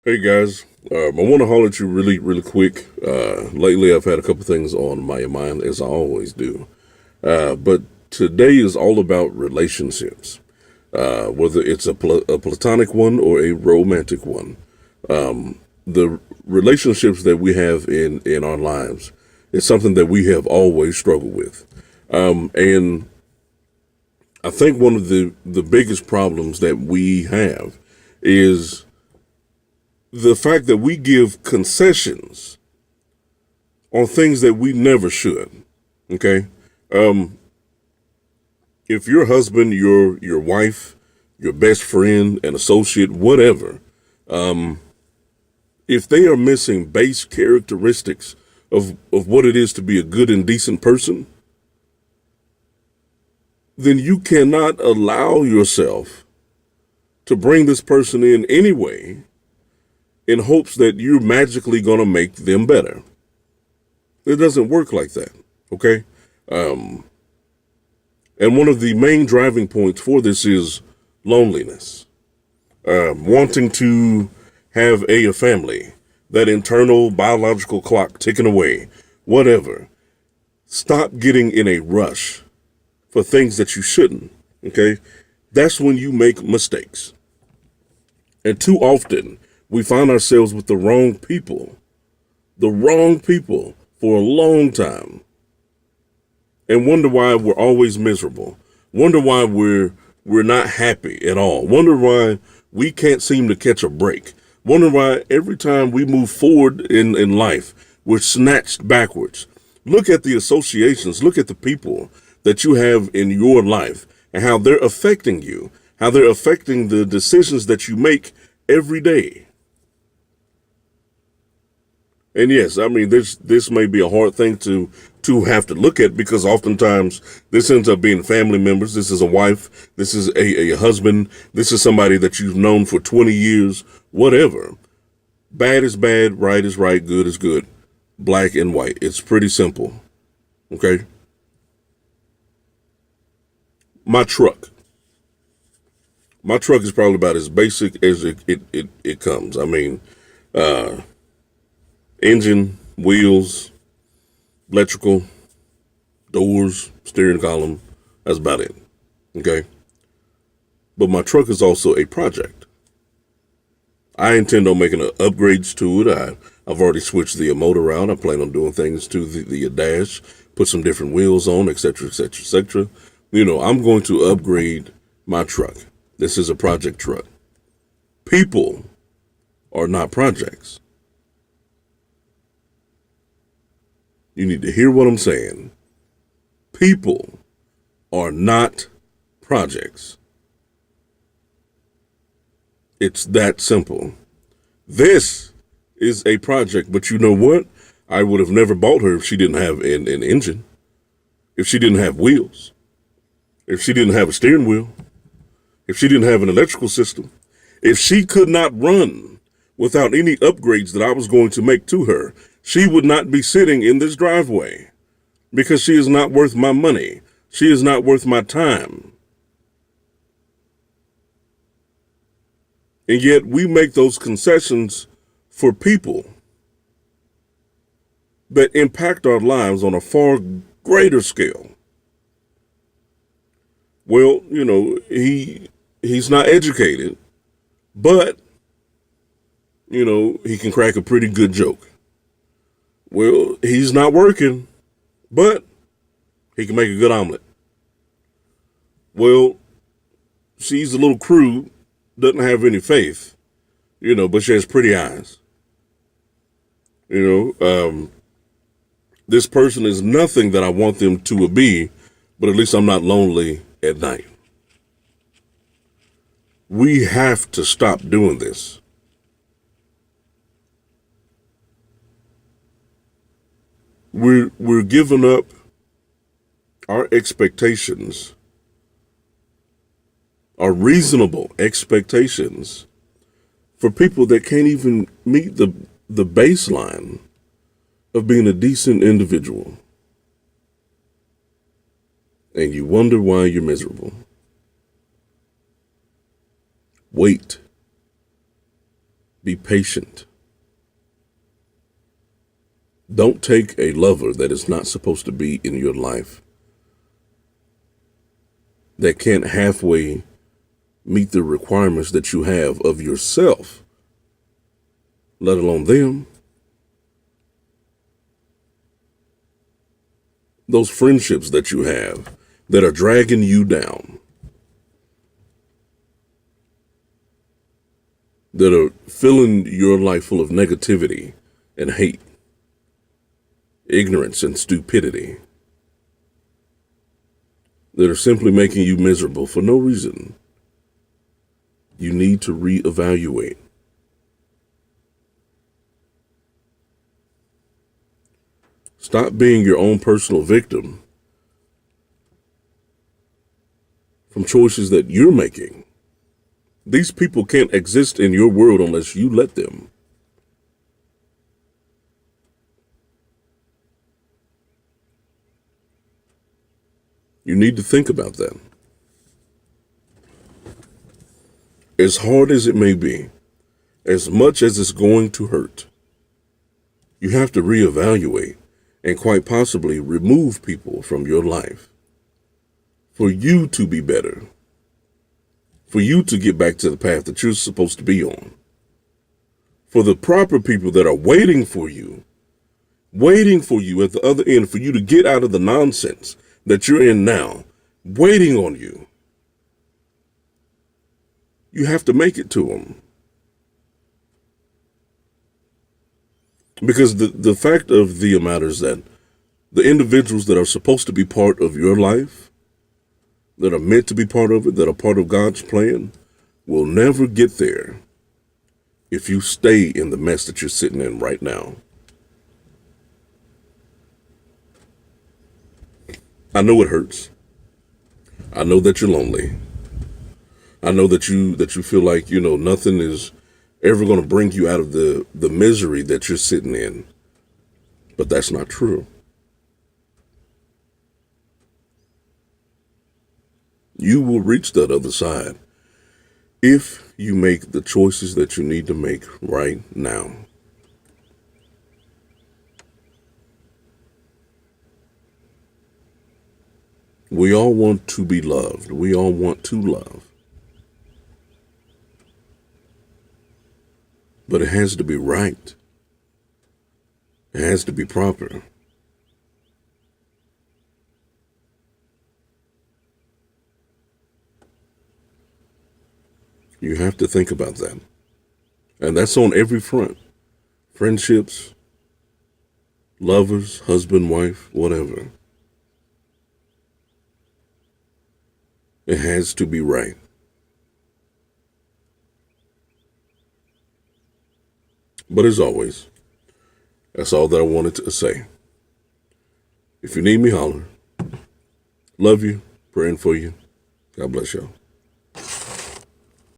Hey guys, I want to holler at you really quick. Lately, I've had a couple things on my mind, as I always do. But today is all about relationships, whether it's a platonic one or a romantic one. The relationships that we have in our lives is something that we have always struggled with. And I think one of the biggest problems that we have is the fact that we give concessions on things that we never should. Okay. Um, if your husband, your wife, your best friend, an associate, whatever, if they are missing base characteristics of what it is to be a good and decent person, then you cannot allow yourself to bring this person in anyway in hopes that you're magically going to make them better. It doesn't work like that. Okay. And one of the main driving points for this is loneliness. Wanting to have a family, that internal biological clock ticking away, whatever. Stop getting in a rush for things that you shouldn't. Okay. That's when you make mistakes. And too often we find ourselves with the wrong people for a long time, and wonder why we're always miserable. Wonder why we're not happy at all. Wonder why we can't seem to catch a break. Wonder why every time we move forward in life, we're snatched backwards. Look at the associations, look at the people that you have in your life and how they're affecting you, how they're affecting the decisions that you make every day. And yes, I mean this may be a hard thing to have to look at, because oftentimes this ends up being family members. This is a wife. This is a husband. This is somebody that you've known for 20 years. Whatever. Bad is bad. Right is right. Good is good. Black and white. It's pretty simple. Okay. My truck. My truck is probably about as basic as it comes. I mean, engine, wheels, electrical, doors, steering column. That's about it. Okay. But my truck is also a project. I intend on making upgrades to it. I've already switched the motor out. I plan on doing things to the dash, put some different wheels on, etc., etc., etc. I'm going to upgrade my truck. This is a project truck. People are not projects. You need to hear what I'm saying. People are not projects. It's that simple. This is a project, but you know what? I would have never bought her if she didn't have an engine, if she didn't have wheels, if she didn't have a steering wheel, if she didn't have an electrical system, if she could not run without any upgrades that I was going to make to her. She would not be sitting in this driveway, because she is not worth my money. She is not worth my time. And yet we make those concessions for people that impact our lives on a far greater scale. Well, he's not educated, but, he can crack a pretty good joke. Well, he's not working, but he can make a good omelet. Well, she's a little crude, doesn't have any faith, but she has pretty eyes. This person is nothing that I want them to be, but at least I'm not lonely at night. We have to stop doing this. We're giving up our expectations, our reasonable expectations, for people that can't even meet the baseline of being a decent individual. And you wonder why you're miserable. Wait. Be patient. Don't take a lover that is not supposed to be in your life, that can't halfway meet the requirements that you have of yourself, let alone them. Those friendships that you have that are dragging you down, that are filling your life full of negativity and hate, ignorance and stupidity, that are simply making you miserable for no reason. You need to reevaluate. Stop being your own personal victim from choices that you're making. These people can't exist in your world unless you let them. You need to think about that. As hard as it may be, as much as it's going to hurt, you have to reevaluate and quite possibly remove people from your life for you to be better, for you to get back to the path that you're supposed to be on, for the proper people that are waiting for you at the other end, for you to get out of the nonsense that you're in now, waiting on you. You have to make it to them. Because the fact of the matter is that the individuals that are supposed to be part of your life, that are meant to be part of it, that are part of God's plan, will never get there if you stay in the mess that you're sitting in right now. I know it hurts. I know that you're lonely. I know that you feel like, nothing is ever going to bring you out of the misery that you're sitting in. But that's not true. You will reach that other side if you make the choices that you need to make right now. We all want to be loved. We all want to love. But it has to be right. It has to be proper. You have to think about that. And that's on every front. Friendships, lovers, husband, wife, whatever. It has to be right. But as always, that's all that I wanted to say. If you need me, holler. Love you. Praying for you. God bless y'all.